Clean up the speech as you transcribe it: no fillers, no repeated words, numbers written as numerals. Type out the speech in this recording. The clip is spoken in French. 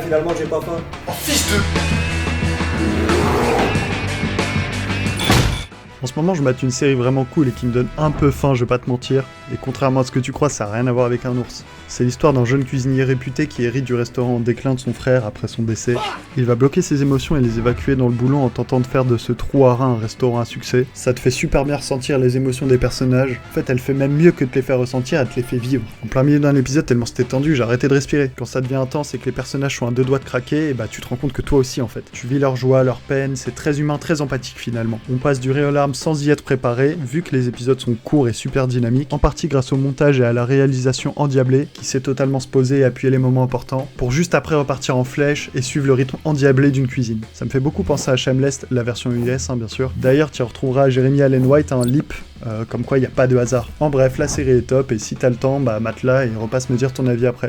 finalement j'ai pas faim. Oh fils de... En ce moment, je mate une série vraiment cool et qui me donne un peu faim, je vais pas te mentir. Et contrairement à ce que tu crois, ça a rien à voir avec un ours. C'est l'histoire d'un jeune cuisinier réputé qui hérite du restaurant en déclin de son frère après son décès. Il va bloquer ses émotions et les évacuer dans le boulot en tentant de faire de ce trou à rein un restaurant à succès. Ça te fait super bien ressentir les émotions des personnages. En fait, elle fait même mieux que de te les faire ressentir, elle te les fait vivre. En plein milieu d'un épisode, tellement c'était tendu, j'ai arrêté de respirer. Quand ça devient intense et que les personnages sont à deux doigts de craquer, et bah tu te rends compte que toi aussi en fait. Tu vis leur joie, leur peine, c'est très humain, très empathique finalement. On passe du rire aux larmes sans y être préparé, vu que les épisodes sont courts et super dynamiques, en partie grâce au montage et à la réalisation endiablée, qui sait totalement se poser et appuyer les moments importants, pour juste après repartir en flèche et suivre le rythme endiablé d'une cuisine. Ça me fait beaucoup penser à Shameless, la version US bien sûr. D'ailleurs, tu retrouveras Jeremy Allen White, un lip, comme quoi il n'y a pas de hasard. En bref, la série est top et si t'as le temps, bah mate-la et repasse me dire ton avis après.